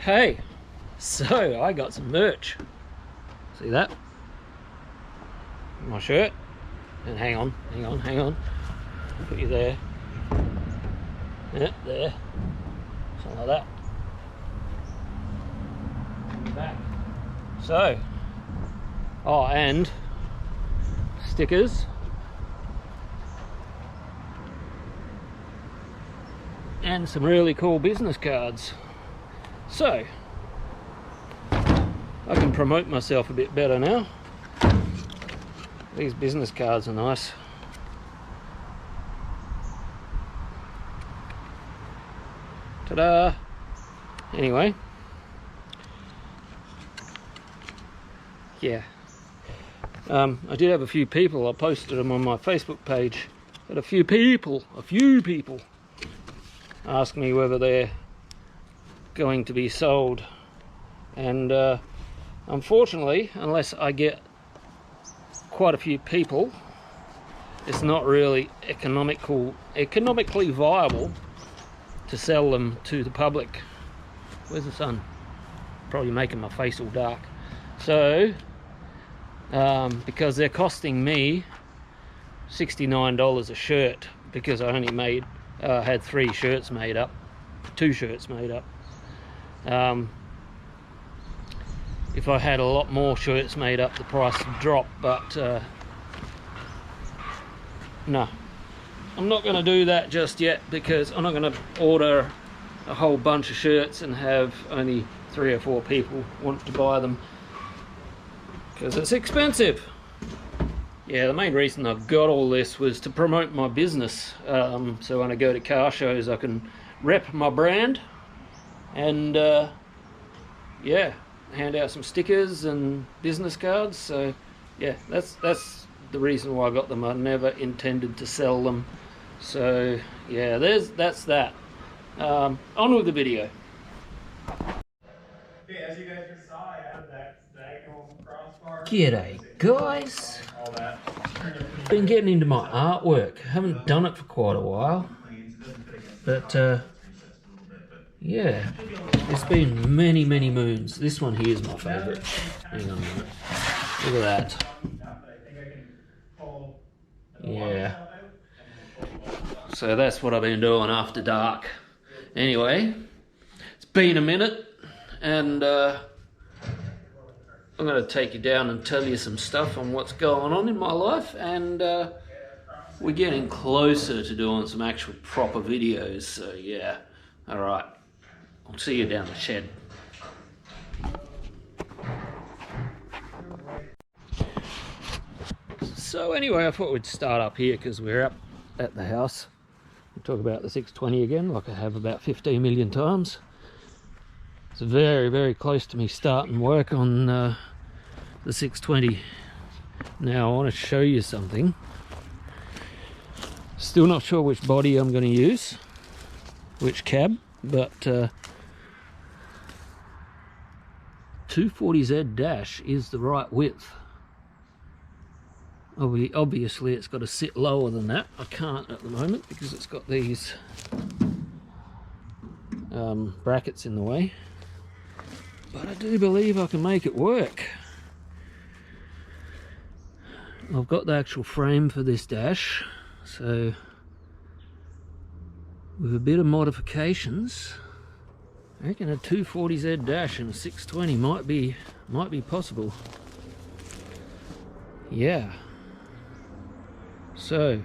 Hey, so I got some merch. See that? My shirt. And hang on. Put you there. Yeah, there. Something like that. Back. So, oh, and stickers. And some really cool business cards. So, I can promote myself a bit better now. These business cards are nice. Ta-da! Anyway. Yeah. I did have a few people, I posted them on my Facebook page. Had a few people ask me whether they're going to be sold. And unfortunately, unless I get quite a few people, it's not really economically viable to sell them to the public. Where's the sun? Probably making my face all dark. So, because they're costing me $69 a shirt, because I only had 2 shirts made up. If I had a lot more shirts made up, the price would drop, but no, I'm not going to do that just yet, because I'm not going to order a whole bunch of shirts and have only 3 or 4 people want to buy them, because it's expensive. Yeah, the main reason I've got all this was to promote my business, so when I go to car shows I can rep my brand and yeah, hand out some stickers and business cards. So yeah, that's the reason why I got them. I never intended to sell them. So yeah, that's that. On with the video. Okay, as you guys just saw, I have that diagonal crossbar. G'day guys. Been getting into my artwork. Haven't done it for quite a while, but yeah, it's been many moons. This one here is my favourite. Hang on a minute. Look at that. Yeah. So that's what I've been doing after dark. Anyway, it's been a minute, and I'm going to take you down and tell you some stuff on what's going on in my life, and we're getting closer to doing some actual proper videos, so yeah. Alright, I'll see you down the shed. So anyway, I thought we'd start up here because we're up at the house. We'll talk about the 620 again, like I have about 15 million times. It's very close to me starting work on the 620. Now I want to show you something. Still not sure which body I'm going to use, which cab, but 240Z dash is the right width. Obviously it's got to sit lower than that. I can't at the moment because it's got these brackets in the way. But I do believe I can make it work. I've got the actual frame for this dash, so with a bit of modifications, I reckon a 240Z dash and a 620 might be possible. Yeah. So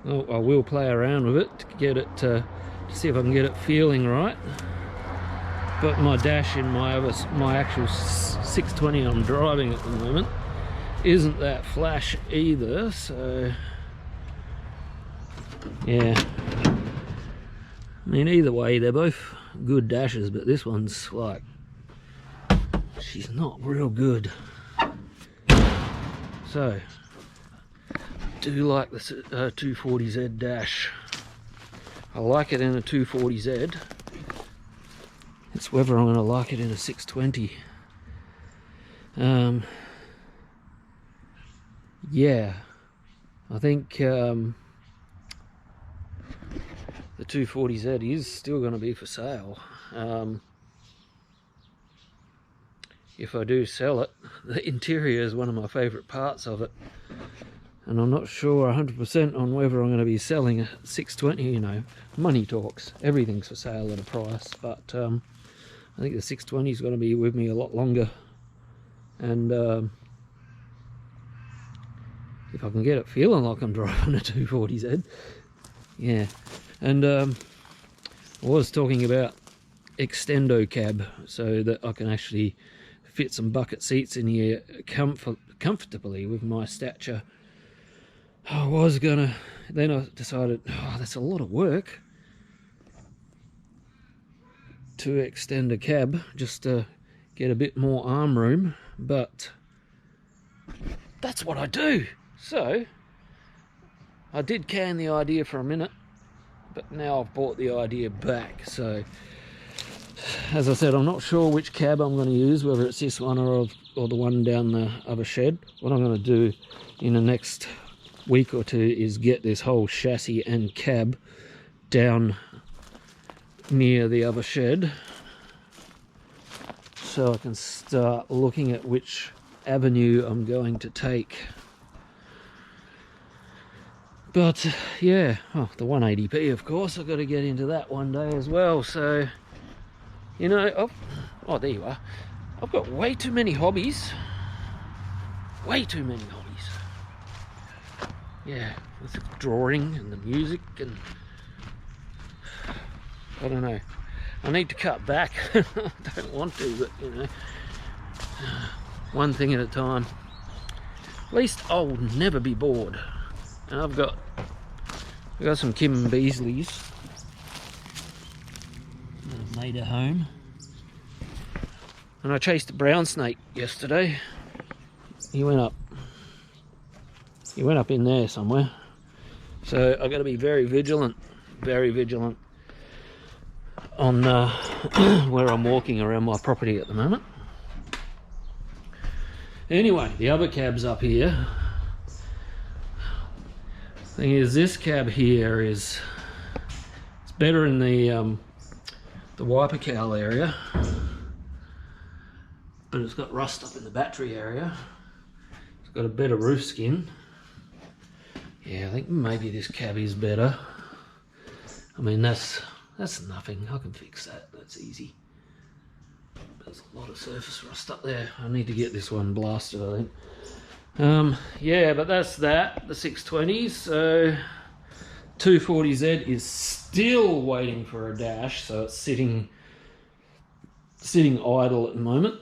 I will play around with it to get it to see if I can get it feeling right. But my dash in my actual 620 I'm driving at the moment isn't that flash either, so yeah. I mean, either way they're both good dashes, but this one's like, she's not real good. So I do like the 240Z dash. I like it in a 240Z. It's whether I'm going to like it in a 620. Yeah, I think the 240Z is still going to be for sale. if I do sell it, the interior is one of my favourite parts of it. And I'm not sure 100% on whether I'm going to be selling a 620, you know, money talks. Everything's for sale at a price, but I think the 620 is going to be with me a lot longer. And if I can get it feeling like I'm driving a 240Z. Yeah. And I was talking about extendo cab so that I can actually fit some bucket seats in here comfortably with my stature. I was gonna, then I decided, oh, that's a lot of work to extend a cab just to get a bit more arm room, but that's what I do. So I did can the idea for a minute, but now I've brought the idea back. So as I said, I'm not sure which cab I'm going to use, whether it's this one or the one down the other shed. What I'm going to do in the next week or two is get this whole chassis and cab down near the other shed so I can start looking at which avenue I'm going to take. But yeah, oh, the 180p, of course, I've got to get into that one day as well. So, you know, oh, there you are. I've got way too many hobbies. Way too many hobbies. Yeah, with the drawing and the music, and I don't know. I need to cut back. I don't want to, but you know, one thing at a time. At least I'll never be bored. And I've got some Kim Beazleys that I've made at home. And I chased a brown snake yesterday. He went up in there somewhere. So I've got to be very vigilant on where I'm walking around my property at the moment. Anyway, the other cab's up here. Thing is, this cab here it's better in the wiper cowl area, but it's got rust up in the battery area. It's got a better roof skin. Yeah, I think maybe this cab is better. I mean, that's nothing. I can fix that. That's easy. There's a lot of surface rust up there. I need to get this one blasted, I think. Yeah, but that's that. The 620s. So 240Z is still waiting for a dash, so it's sitting idle at the moment.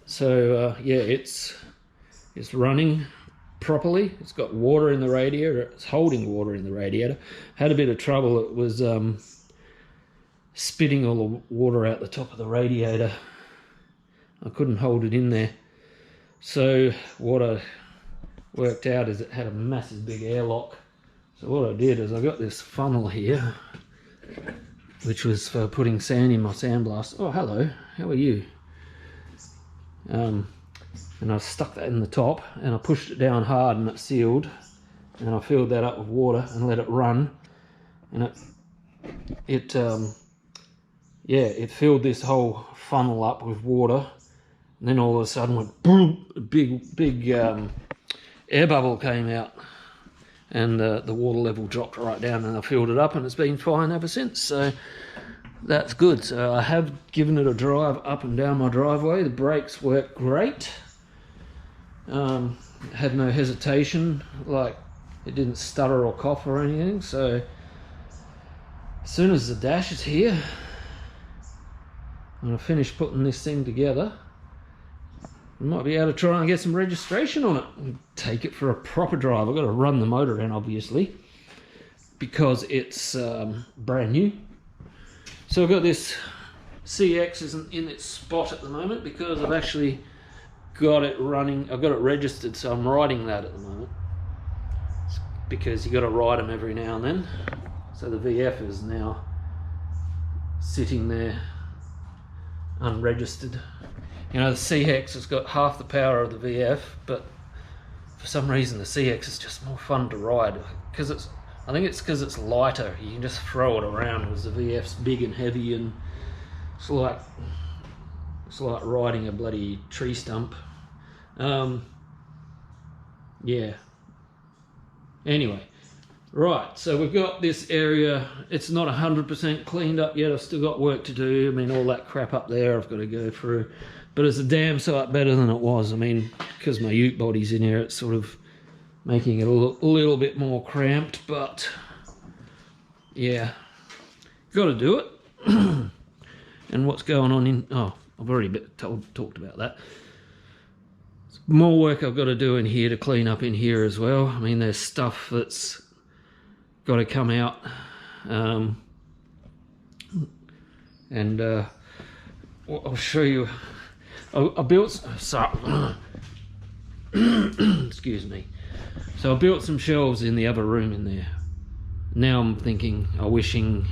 So yeah, it's running properly. It's got water in the radiator. It's holding water in the radiator. Had a bit of trouble. It was spitting all the water out the top of the radiator. I couldn't hold it in there. So what I worked out is it had a massive big airlock. So what I did is I got this funnel here, which was for putting sand in my sandblast. Oh, hello. How are you? And I stuck that in the top and I pushed it down hard and it sealed, and I filled that up with water and let it run, and it filled this whole funnel up with water, and then all of a sudden went boom, a big air bubble came out, and the water level dropped right down, and I filled it up, and it's been fine ever since. So that's good. So I have given it a drive up and down my driveway. The brakes work great. Had no hesitation, like it didn't stutter or cough or anything. So as soon as the dash is here, I'm going to finish putting this thing together. I might be able to try and get some registration on it and take it for a proper drive. I've got to run the motor in, obviously, because it's brand new. So I've got this CX isn't in its spot at the moment because I've actually got it running. I've got it registered, so I'm riding that at the moment, because you got to ride them every now and then. So the VF is now sitting there unregistered. You know, the CX has got half the power of the VF, but for some reason the CX is just more fun to ride, because I think it's because it's lighter. You can just throw it around, whereas the VF's big and heavy, and it's like It's like riding a bloody tree stump. Yeah. Anyway, right, so we've got this area. It's not 100% cleaned up yet. I've still got work to do. I mean, all that crap up there I've got to go through. But it's a damn sight better than it was. I mean, because my ute body's in here, it's sort of making it a little bit more cramped. But, yeah, got to do it. And what's going on in... Oh, I've already talked about that. More work I've got to do in here to clean up in here as well. I mean, there's stuff that's got to come out. And I'll show you. I built... excuse me. So I built some shelves in the other room in there. Now I'm thinking, wishing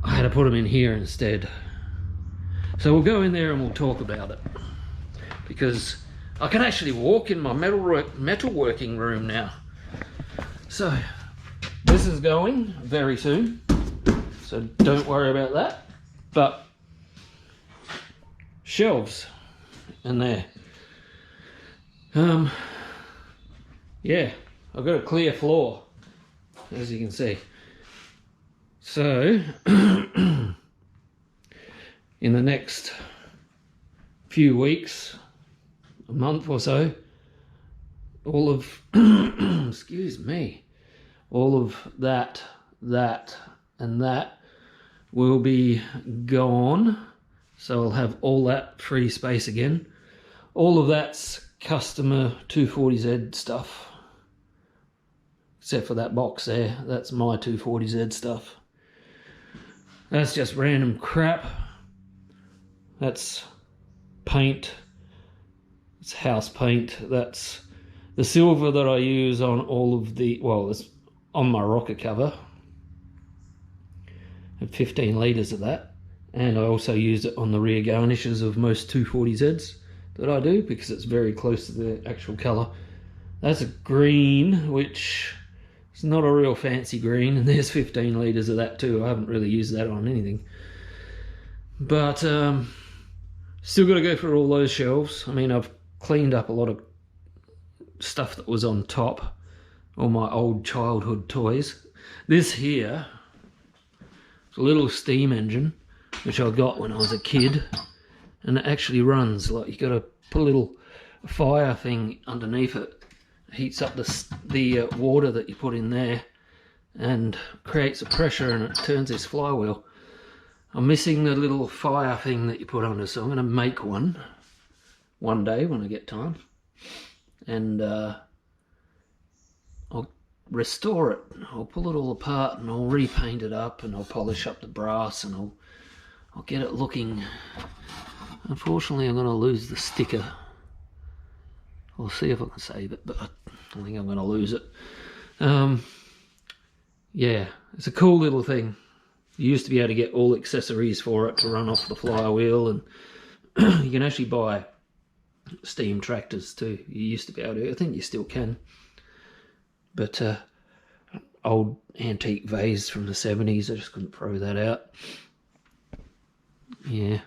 I had to put them in here instead. So we'll go in there and we'll talk about it. Because I can actually walk in my metalworking room now. So this is going very soon. So don't worry about that. But shelves in there. Yeah, I've got a clear floor, as you can see. So in the next few weeks, a month or so, all of excuse me, all of that and that will be gone. So I'll have all that free space again. All of that's customer 240Z stuff, except for that box there. That's my 240Z stuff. That's just random crap. That's paint. It's house paint. That's the silver that I use on all of the, well, it's on my rocker cover. I have 15 litres of that. And I also use it on the rear garnishes of most 240Zs that I do, because it's very close to the actual colour. That's a green, which is not a real fancy green, and there's 15 litres of that too. I haven't really used that on anything. But still got to go through all those shelves. I mean, I've cleaned up a lot of stuff that was on top, all my old childhood toys. This here is a little steam engine, which I got when I was a kid, and it actually runs. Like, you got to put a little fire thing underneath it. It heats up the water that you put in there and creates a pressure, and it turns this flywheel. I'm missing the little fire thing that you put under, so I'm going to make one day when I get time, and I'll restore it. I'll pull it all apart and I'll repaint it up, and I'll polish up the brass, and I'll get it looking. Unfortunately, I'm going to lose the sticker. I'll see if I can save it, but I think I'm going to lose it. Yeah, it's a cool little thing. You used to be able to get all accessories for it to run off the flywheel, and you can actually buy steam tractors too. You used to be able to. I think you still can. But old antique vase from the 70s, I just couldn't throw that out. Yeah,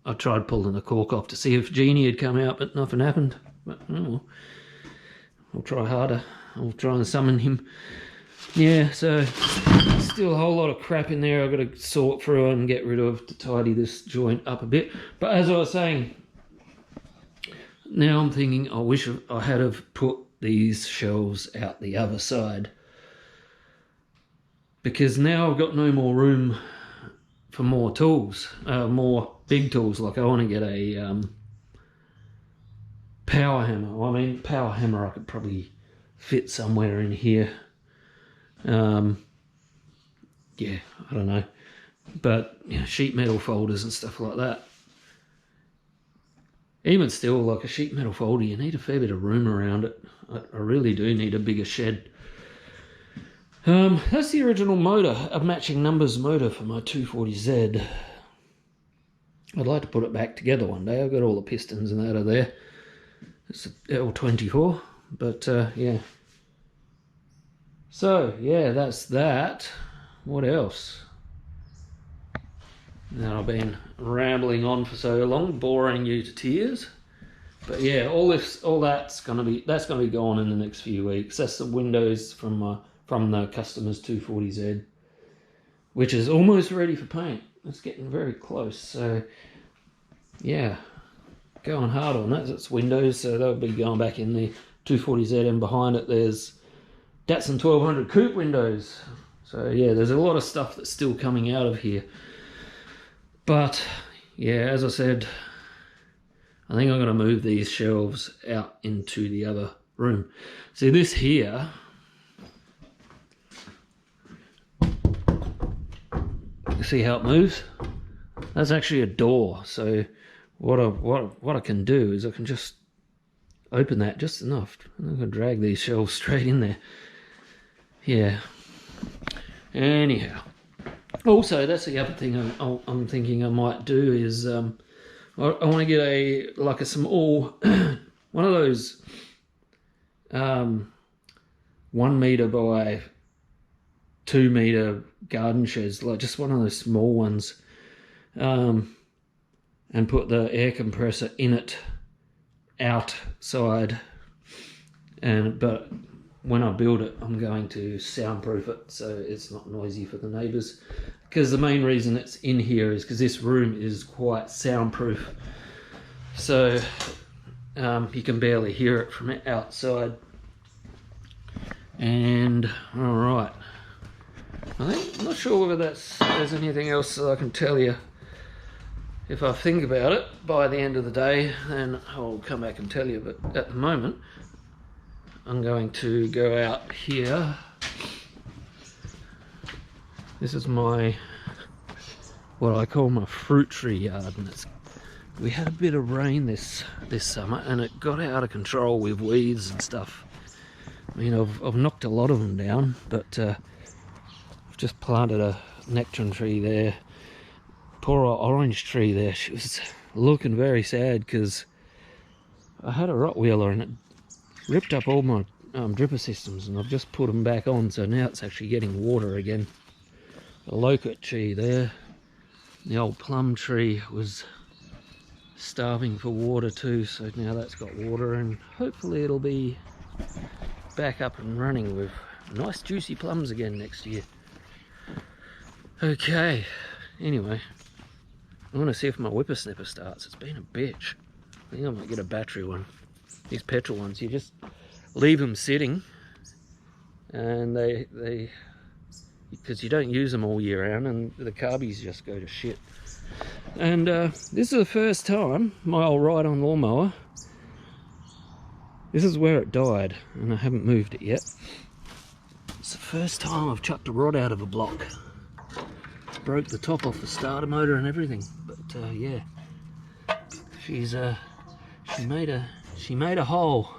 I tried pulling the cork off to see if Genie had come out, but nothing happened. But oh, I'll try harder. I'll try and summon him. Yeah, so still a whole lot of crap in there I've got to sort through and get rid of to tidy this joint up a bit. But as I was saying, now I'm thinking I wish I had have put these shelves out the other side, because now I've got no more room for more tools, more big tools. Like, I want to get a power hammer. Well, I mean, power hammer I could probably fit somewhere in here. Yeah, I don't know, but you know, sheet metal folders and stuff like that. Even still, like a sheet metal folder, you need a fair bit of room around it. I really do need a bigger shed. That's the original motor, a matching numbers motor for my 240Z. I'd like to put it back together one day. I've got all the pistons and that are there. It's an L24, but yeah. So, yeah, that's that. What else? Now I've been rambling on for so long, boring you to tears. But yeah, all that's gonna be gone in the next few weeks. That's the windows from the customer's 240Z, which is almost ready for paint. It's getting very close. So yeah, going hard on that. It's windows, so they'll be going back in the 240Z, and behind it there's Datsun 1200 coupe windows. So yeah, there's a lot of stuff that's still coming out of here. But yeah, as I said, I think I'm going to move these shelves out into the other room. See this here, you see how it moves? That's actually a door. So what I can do is I can just open that just enough, and I'm going to drag these shelves straight in there. Yeah. Anyhow, also that's the other thing I'm thinking I might do is I want to get a small one of those 1 meter by 2 meter garden sheds, like just one of those small ones, and put the air compressor in it outside, but when I build it, I'm going to soundproof it so it's not noisy for the neighbours. Because the main reason it's in here is because this room is quite soundproof. So you can barely hear it from outside. And alright. I'm not sure whether there's anything else that I can tell you. If I think about it by the end of the day, then I'll come back and tell you. But at the moment, I'm going to go out here. This is what I call my fruit tree yard, and we had a bit of rain this summer, and it got out of control with weeds and stuff. I mean, I've knocked a lot of them down, but I've just planted a nectarine tree there. Poor orange tree there. She was looking very sad because I had a Rottweiler and it ripped up all my dripper systems, and I've just put them back on, so now it's actually getting water again. The locust tree there, the old plum tree was starving for water too, so now that's got water, and hopefully it'll be back up and running with nice juicy plums again next year. Okay, anyway, I want to see if my whippersnapper starts. It's been a bitch. I think I might get a battery one. These petrol ones, you just leave them sitting, and they because you don't use them all year round, and the carbies just go to shit. And this is the first time my old ride-on lawnmower, this is where it died, and I haven't moved it yet. It's the first time I've chucked a rod out of a block. Broke the top off the starter motor and everything, but yeah, she made a hole.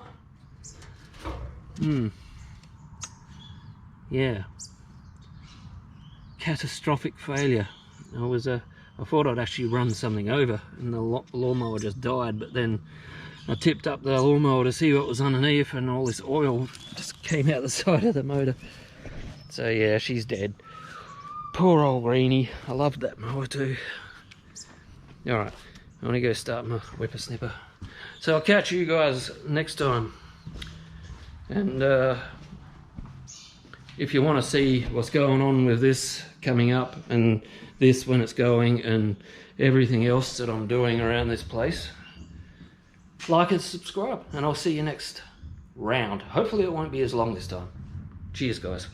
Yeah, catastrophic failure. I thought I'd actually run something over, and the lawnmower just died, but then I tipped up the lawnmower to see what was underneath, and all this oil just came out the side of the motor. So yeah, she's dead. Poor old Greenie. I loved that mower too. Alright, I want to go start my whippersnapper. So I'll catch you guys next time. And if you want to see what's going on with this coming up, and this when it's going, and everything else that I'm doing around this place, like and subscribe, and I'll see you next round. Hopefully it won't be as long this time. Cheers guys.